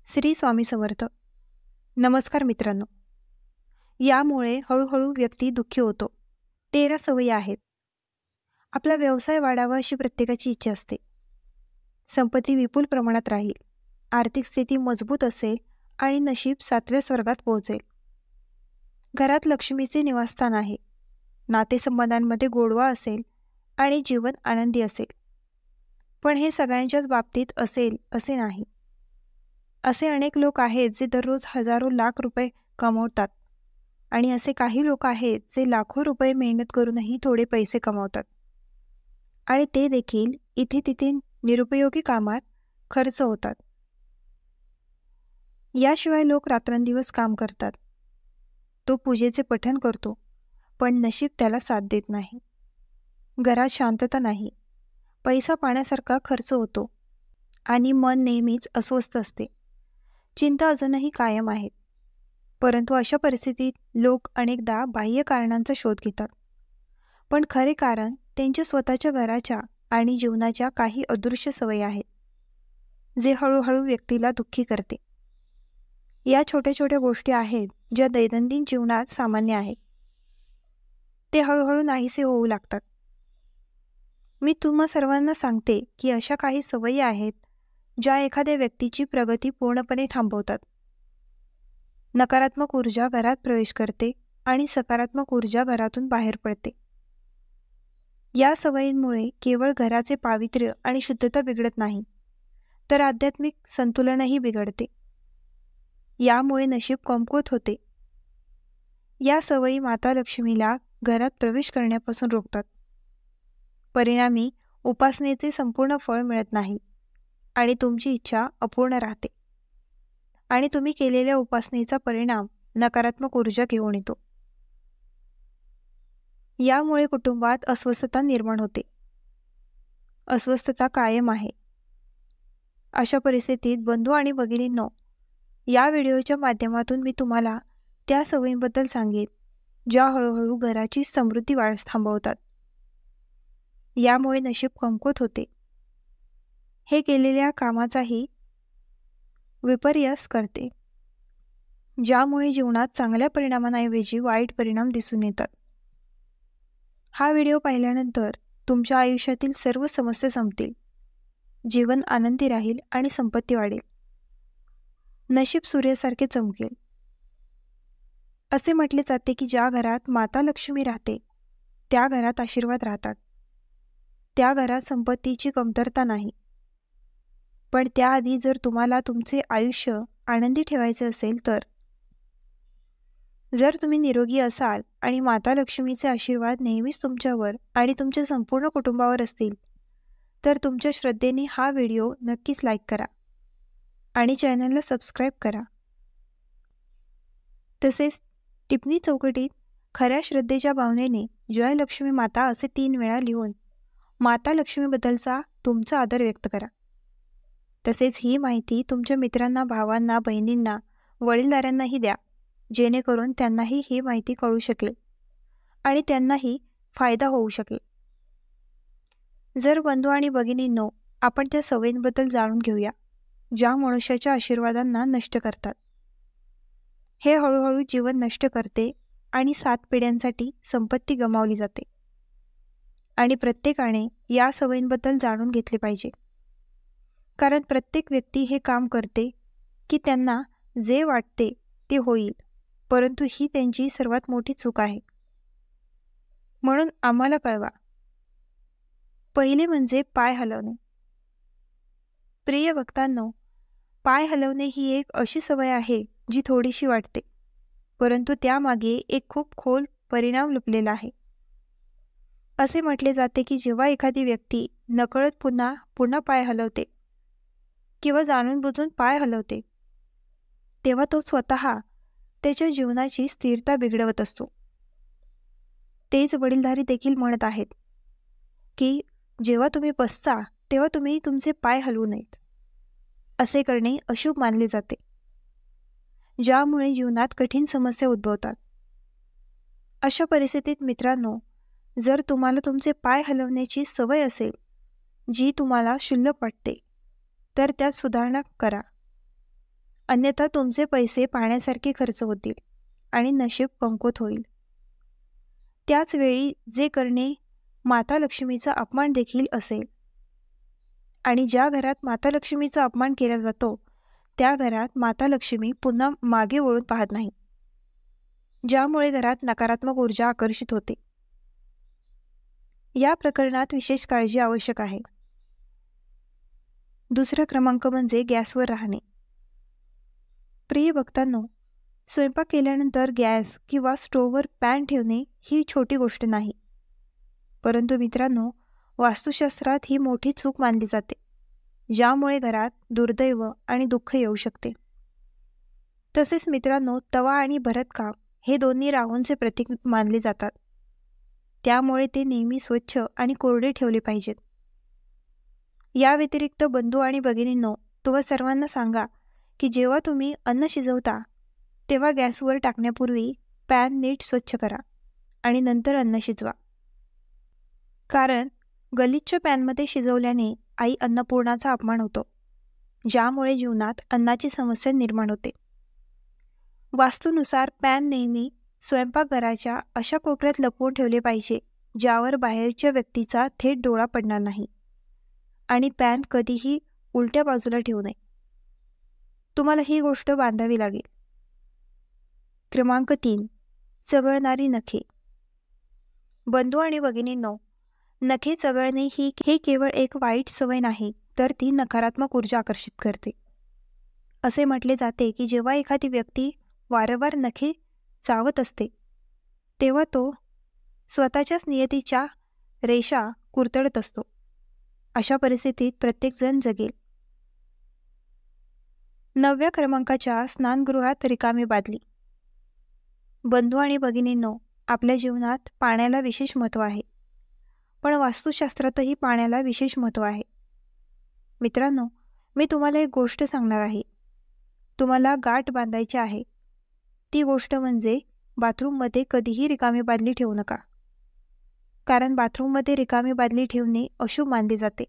श्री स्वामी समर्थ. नमस्कार मित्रांनो. यामुळे हळूहळू व्यक्ती दुःखी होतो. 13 सवयी आहेत. आपला व्यवसाय वाढावा अशी प्रत्येकाची इच्छा असते. संपत्ती विपुल प्रमाणात राहील, आर्थिक स्थिती मजबूत असेल आणि नशीब 7व्या स्वर्गात पोहोचेल. घरात लक्ष्मीचे निवासस्थान आहे, नातेसंबंधांमध्ये गोडवा असेल आणि जीवन आनंदी असेल. पण हे सगळ्यांच्याच बाबतीत असेल असे नाही. असे अनेक लोक आहेत जे दररोज हजारो लाख रुपये कमवतात आणि असे काही लोक आहेत जे लाखो रुपये मेहनत करूनही थोडे पैसे कमावतात आणि ते देखील इथे तिथे निरुपयोगी कामात खर्च होतात. याशिवाय लोक रात्रंदिवस काम करतात. तो पूजेचे पठण करतो, पण नशीब त्याला साथ देत नाही. घरात शांतता नाही, पैसा पाण्यासारखा खर्च होतो आणि मन नेहमीच अस्वस्थ असते. चिंता अजूनही कायम आहेत. परंतु अशा परिस्थितीत लोक अनेकदा बाह्य कारणांचा शोध घेतात, पण खरे कारण त्यांच्या स्वतःच्या घराच्या आणि जीवनाच्या काही अदृश्य सवयी आहेत, जे हळूहळू व्यक्तीला दुःखी करते. या छोट्या छोट्या गोष्टी आहेत ज्या दैनंदिन जीवनात सामान्य आहेत. ते हळूहळू नाहीसे होऊ लागतात. मी तुम्हा सर्वांना सांगते की अशा काही सवयी आहेत ज्या एखाद्या व्यक्तीची प्रगती पूर्णपणे थांबवतात. नकारात्मक ऊर्जा घरात प्रवेश करते आणि सकारात्मक ऊर्जा घरातून बाहेर पडते. या सवयींमुळे केवळ घराचे पावित्र्य आणि शुद्धता बिघडत नाही, तर आध्यात्मिक संतुलनही बिघडते. यामुळे नशीब कमकुवत होते. या सवयी माता लक्ष्मीला घरात प्रवेश करण्यापासून रोखतात. परिणामी उपासनेचे संपूर्ण फळ मिळत नाही आणि तुमची इच्छा अपूर्ण राहते आणि तुम्ही केलेल्या उपासनेचा परिणाम नकारात्मक ऊर्जा घेऊन येतो. यामुळे कुटुंबात अस्वस्थता निर्माण होते. अस्वस्थता कायम आहे. अशा परिस्थितीत बंधू आणि भगिनींनो, या व्हिडिओच्या माध्यमातून मी तुम्हाला त्या सवयींबद्दल सांगेन ज्या हळूहळू घराची समृद्धी वाढ थांबवतात. यामुळे नशीब कमकुवत होते. हे केलेल्या कामाचाही विपर्यास करते, ज्यामुळे जीवनात चांगल्या परिणामांऐवजी वाईट परिणाम दिसून येतात. हा व्हिडिओ पाहिल्यानंतर तुमच्या आयुष्यातील सर्व समस्या संपतील, जीवन आनंदी राहील आणि संपत्ती वाढेल. नशीब सूर्यासारखे चमकेल. असे म्हटले जाते की ज्या घरात माता लक्ष्मी राहते त्या घरात आशीर्वाद राहतात. त्या घरात संपत्तीची कमतरता नाही. पण त्याआधी जर तुम्हाला तुमचे आयुष्य आनंदी ठेवायचे असेल तर जर तुम्ही निरोगी असाल आणि माता लक्ष्मीचे आशीर्वाद नेहमीच तुमच्यावर आणि तुमच्या संपूर्ण कुटुंबावर असतील, तर तुमच्या श्रद्धेने हा व्हिडिओ नक्कीच लाईक करा आणि चॅनलला सबस्क्राईब करा. तसेच टिप्पणी चौकटीत खऱ्या श्रद्धेच्या भावनेने जय लक्ष्मी माता असे 3 वेळा लिहून माता लक्ष्मीबद्दलचा तुमचा आदर व्यक्त करा. तसेच ही माहिती तुमच्या मित्रांना, भावांना, बहिणींना, वडीलधाऱ्यांनाही द्या, जेणेकरून त्यांनाही ही माहिती कळू शकेल आणि त्यांनाही फायदा होऊ शकेल. जर बंधू आणि भगिनींनो, आपण त्या सवयींबद्दल जाणून घेऊया ज्या मनुष्याच्या आशीर्वादांना नष्ट करतात. हे हळूहळू जीवन नष्ट करते आणि 7 पिढ्यांसाठी संपत्ती गमावली जाते. आणि प्रत्येकाने या सवयींबद्दल जाणून घेतले पाहिजे, कारण प्रत्येक व्यक्ती हे काम करते की त्यांना जे वाटते ते होईल, परंतु ही त्यांची सर्वात मोठी चूक आहे. म्हणून आम्हाला कळवा. पहिले म्हणजे पाय हलवणे. प्रिय भक्तांनो, पाय हलवणे ही एक अशी सवय आहे जी थोडीशी वाटते, परंतु त्यामागे एक खूप खोल परिणाम लपलेला आहे. असे म्हटले जाते की जेव्हा एखादी व्यक्ती नकळत पुन्हा पुन्हा पाय हलवते किंवा जाणून बुजून पाय हलवते, तेव्हा तो स्वतः त्याच्या जीवनाची स्थिरता बिघडवत असतो. तेच वडीलधारी देखील म्हणत आहेत की जेव्हा तुम्ही बसता तेव्हा तुम्ही तुमचे पाय हलवू नयेत. असे करणे अशुभ मानले जाते, ज्यामुळे जीवनात कठीण समस्या उद्भवतात. अशा परिस्थितीत मित्रांनो, जर तुम्हाला तुमचे पाय हलवण्याची सवय असेल जी तुम्हाला क्षुल्लक वाटते, तर त्यात सुधारणा करा अन्यथा तुमचे पैसे पाण्यासारखे खर्च होतील आणि नशीब कमकुवत होईल. त्याच वेळी जे करणे माता लक्ष्मीचा अपमान देखील असेल. आणि ज्या घरात माता लक्ष्मीचा अपमान केला जातो त्या घरात माता लक्ष्मी पुन्हा मागे वळून पाहत नाही, ज्यामुळे घरात नकारात्मक ऊर्जा आकर्षित होते. या प्रकरणात विशेष काळजी आवश्यक आहे. दुसरा क्रमांक म्हणजे गॅसवर राहणे. प्रिय भक्तांनो, स्वयंपाक केल्यानंतर गॅस किंवा स्टोव्हवर पॅन ठेवणे ही छोटी गोष्ट नाही. परंतु मित्रांनो, वास्तुशास्त्रात ही मोठी चूक मानली जाते, ज्यामुळे घरात दुर्दैव आणि दुःख येऊ शकते. तसेच मित्रांनो, तवा आणि भरतकाम हे दोन्ही राहूंचे प्रतीक मानले जातात. त्यामुळे ते नेहमी स्वच्छ आणि कोरडे ठेवले पाहिजेत. या व्यतिरिक्त बंधू आणि भगिनींनो, तुम्हा सर्वांना सांगा की जेव्हा तुम्ही अन्न शिजवता तेव्हा गॅसवर टाकण्यापूर्वी पॅन नीट स्वच्छ करा आणि नंतर अन्न शिजवा. कारण गलिच्छ पॅनमध्ये शिजवल्याने आई अन्नपूर्णाचा अपमान होतो, ज्यामुळे जीवनात अन्नाची समस्या निर्माण होते. वास्तूनुसार पॅन नेहमी स्वयंपाकघराच्या अशा कोपऱ्यात लपवून ठेवले पाहिजे ज्यावर बाहेरच्या व्यक्तीचा थेट डोळा पडणार नाही. आणि पॅन कधीही उलट्या बाजूला ठेवू नये. तुम्हाला ही गोष्ट बांधावी लागेल. क्रमांक 3. चघळणारी नखे. बंधू आणि भगिनींनो, नखे चघळणे ही केवळ एक वाईट सवय नाही, तर ती नकारात्मक ऊर्जा आकर्षित करते. असे म्हटले जाते की जेव्हा एखादी व्यक्ती वारंवार नखे चावत असते तेव्हा तो स्वतःच्याच नियतीच्या रेषा कुरतडत असतो. अशा परिस्थितीत प्रत्येकजण जगेल. 9व्या क्रमांकाच्या स्नानगृहात रिकामी बादली. बंधू आणि भगिनींनो, आपल्या जीवनात पाण्याला विशेष महत्त्व आहे, पण वास्तुशास्त्रातही पाण्याला विशेष महत्त्व आहे. मित्रांनो, मी तुम्हाला एक गोष्ट सांगणार आहे. तुम्हाला गाठ बांधायची आहे. ती गोष्ट म्हणजे बाथरूममध्ये कधीही रिकामी बादली ठेवू नका. कारण बाथरूममध्ये रिकामी बादली ठेवणे अशुभ मानले जाते.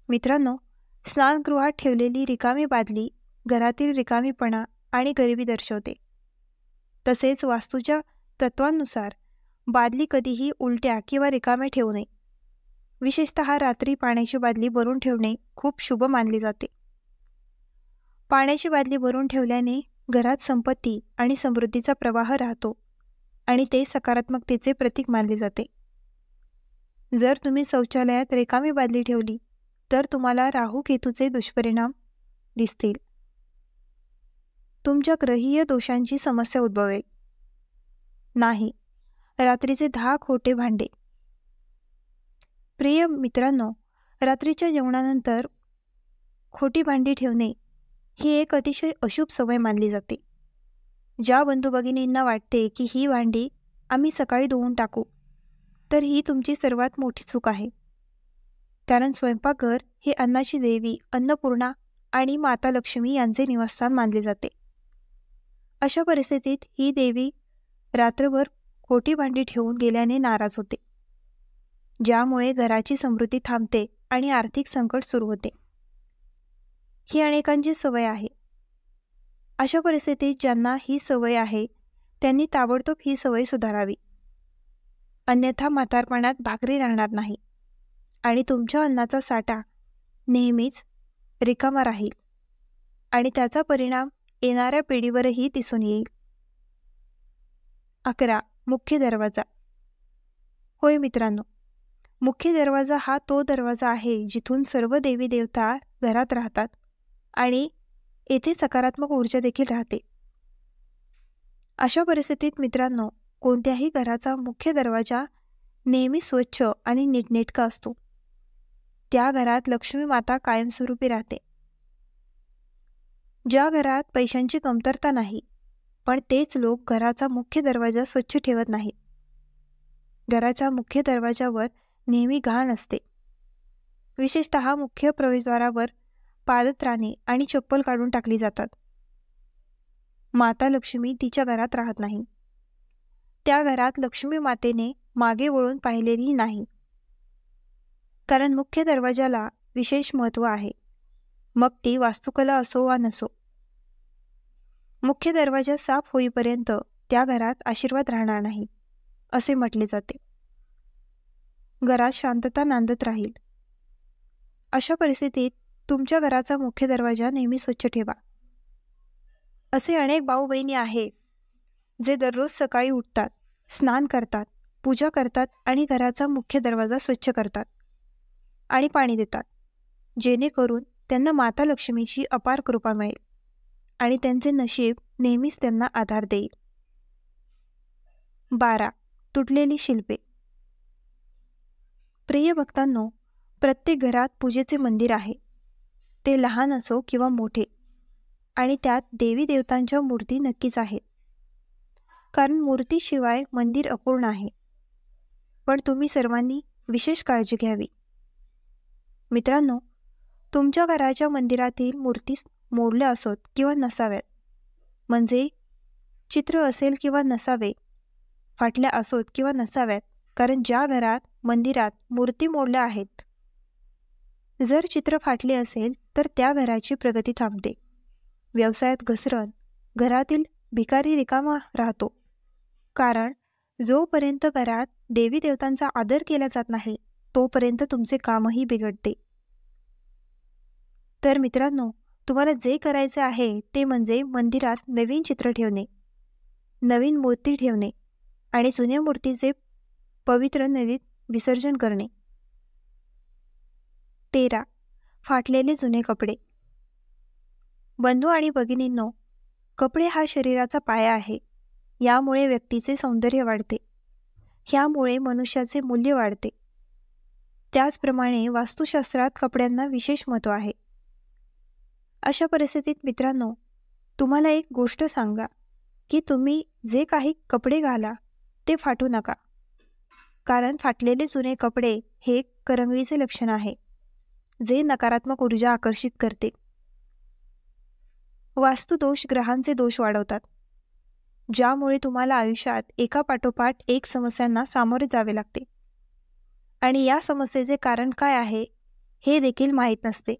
मित्रांनो, स्नानगृहात ठेवलेली रिकामी बादली घरातील रिकामीपणा आणि गरिबी दर्शवते. तसेच वास्तूच्या तत्वांनुसार बादली कधीही उलट्या किंवा रिकाम्या ठेवू नये. विशेषतः रात्री पाण्याची बादली भरून ठेवणे खूप शुभ मानले जाते. पाण्याची बादली भरून ठेवल्याने घरात संपत्ती आणि समृद्धीचा प्रवाह राहतो आणि ते सकारात्मकतेचे प्रतीक मानले जाते. जर तुम्ही शौचालयात रिकामी बादली ठेवली तर तुम्हाला राहू केतूचे दुष्परिणाम दिसतील. तुमच्या ग्रहीय दोषांची समस्या उद्भवेल. नाही, रात्रीचे 10 खोटे भांडे. प्रिय मित्रांनो, रात्रीच्या जेवणानंतर खोटी भांडी ठेवणे ही एक अतिशय अशुभ सवय मानली जाते. ज्या बंधू भगिनींना वाटते की ही भांडी आम्ही सकाळी धुवून टाकू, तर ही तुमची सर्वात मोठी चूक आहे. कारण स्वयंपाकघर हे अन्नाची देवी अन्नपूर्णा आणि माता लक्ष्मी यांचे निवासस्थान मानले जाते. अशा परिस्थितीत ही देवी रात्रभर खोटी भांडी ठेवून गेल्याने नाराज होते, ज्यामुळे घराची समृद्धी थांबते आणि आर्थिक संकट सुरू होते. ही अनेकांची सवय आहे. अशा परिस्थितीत ज्यांना ही सवय आहे त्यांनी ताबडतोब ही सवय सुधारावी. अन्यथा म्हातारपणात भाकरी राहणार नाही आणि तुमच्या अन्नाचा साठा नेहमीच रिकामा राहील आणि त्याचा परिणाम येणाऱ्या पिढीवरही दिसून येईल. 11. मुख्य दरवाजा. होय मित्रांनो, मुख्य दरवाजा हा तो दरवाजा आहे जिथून सर्व देवी देवता घरात राहतात आणि येथे सकारात्मक ऊर्जा देखील राहते. अशा परिस्थितीत मित्रांनो, कोणत्याही घराचा मुख्य दरवाजा नेहमी स्वच्छ आणि नीटनेटका असतो. त्या घरात लक्ष्मी माता कायमस्वरूपी राहते. ज्या घरात पैशांची कमतरता नाही, पण तेच लोक घराचा मुख्य दरवाजा स्वच्छ ठेवत नाहीत. घराच्या मुख्य दरवाजावर नेहमी घाण असते. विशेषतः मुख्य प्रवेशद्वारावर पादत्राणे आणि चप्पल काढून टाकली जातात. माता लक्ष्मी तिच्या घरात राहत नाही. त्या घरात लक्ष्मी मातेने मागे वळून पाहिलेली नाही. कारण मुख्य दरवाजाला विशेष महत्त्व आहे. मग ती वास्तुकला असो वा नसो. मुख्य दरवाजा साफ होईपर्यंत त्या घरात आशीर्वाद राहणार नाही असे म्हटले जाते. घरात शांतता नांदत राहील. अशा परिस्थितीत तुमच्या घराचा मुख्य दरवाजा नेहमी स्वच्छ ठेवा. असे अनेक भाऊ बहिणी आहेत जे दररोज सकाळी उठतात, स्नान करतात, पूजा करतात आणि घराचा मुख्य दरवाजा स्वच्छ करतात आणि पाणी देतात, जेणेकरून त्यांना माता लक्ष्मीची अपार कृपा मिळेल आणि त्यांचे नशीब नेहमीच त्यांना आधार देईल. 12. तुटलेली शिल्पे. प्रिय भक्तांनो, प्रत्येक घरात पूजेचे मंदिर आहे. ते लहान असो किंवा मोठे, आणि त्यात देवी देवतांच्या मूर्ती नक्कीच आहेत, कारण मूर्तीशिवाय मंदिर अपूर्ण आहे. पण तुम्ही सर्वांनी विशेष काळजी घ्यावी. मित्रांनो, तुमच्या घराच्या मंदिरातील मूर्ती मोडल्या असोत किंवा नसाव्यात, म्हणजे चित्र असेल किंवा नसावे, फाटल्या असोत किंवा नसाव्यात, कारण ज्या घरात मंदिरात मूर्ती मोडल्या आहेत, जर चित्र फाटले असेल तर त्या घराची प्रगती थांबते, व्यवसायात घसरण, घरातील भिकारी रिकामा राहतो. कारण जोपर्यंत घरात देवी देवतांचा आदर केला जात नाही तोपर्यंत तुमचे कामही बिघडते. तर मित्रांनो, तुम्हाला जे करायचे आहे ते म्हणजे मंदिरात नवीन चित्र ठेवणे, नवीन मूर्ती ठेवणे आणि जुन्या मूर्तीचे पवित्र नदीत विसर्जन करणे. 13. फाटलेले जुने कपडे. बंधू आणि भगिनींनो, कपडे हा शरीराचा पाया आहे. यामुळे व्यक्तीचे सौंदर्य वाढते. ह्यामुळे मनुष्याचे मूल्य वाढते. त्याचप्रमाणे वास्तुशास्त्रात कपड्यांना विशेष महत्त्व आहे. अशा परिस्थितीत मित्रांनो, तुम्हाला एक गोष्ट सांगा की तुम्ही जे काही कपडे घाला ते फाटू नका, कारण फाटलेले जुने कपडे हे करंगळीचे लक्षण आहे, जे नकारात्मक ऊर्जा आकर्षित करते. वास्तुदोष ग्रहांचे दोष वाढवतात, ज्यामुळे तुम्हाला आयुष्यात एकापाठोपाठ एक समस्यांना सामोरे जावे लागते आणि या समस्येचे कारण काय आहे हे देखील माहीत नसते.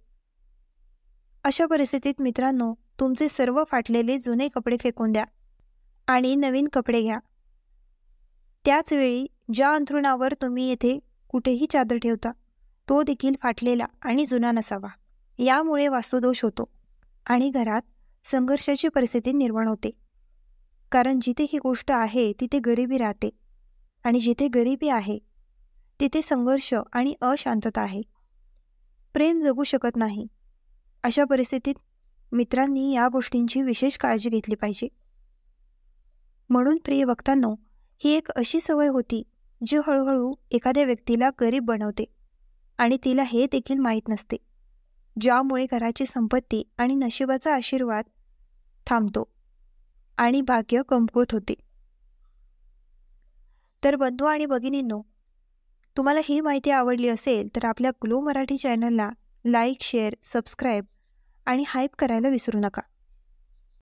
अशा परिस्थितीत मित्रांनो, तुमचे सर्व फाटलेले जुने कपडे फेकून द्या आणि नवीन कपडे घ्या. त्याचवेळी ज्या अंथरुणावर तुम्ही येथे कुठेही चादर ठेवता तो देखील फाटलेला आणि जुना नसावा. यामुळे वास्तुदोष होतो आणि घरात संघर्षाची परिस्थिती निर्माण होते, कारण जिथे ही गोष्ट आहे तिथे गरिबी राहते आणि जिथे गरिबी आहे तिथे संघर्ष आणि अशांतता आहे. प्रेम जगू शकत नाही. अशा परिस्थितीत मित्रांनी या गोष्टींची विशेष काळजी घेतली पाहिजे. म्हणून प्रिय भक्तांनो, ही एक अशी सवय होती जी हळूहळू एखाद्या व्यक्तीला गरीब बनवते आणि तिला हे देखील माहीत नसते, ज्यामुळे घराची संपत्ती आणि नशिबाचा आशीर्वाद थांबतो आणि भाग्य कमकुवत होते. तर बंधू आणि भगिनींनो, तुम्हाला ही माहिती आवडली असेल तर आपल्या ग्लो मराठी चॅनलला लाईक, शेअर, सबस्क्राईब आणि हाईप करायला विसरू नका.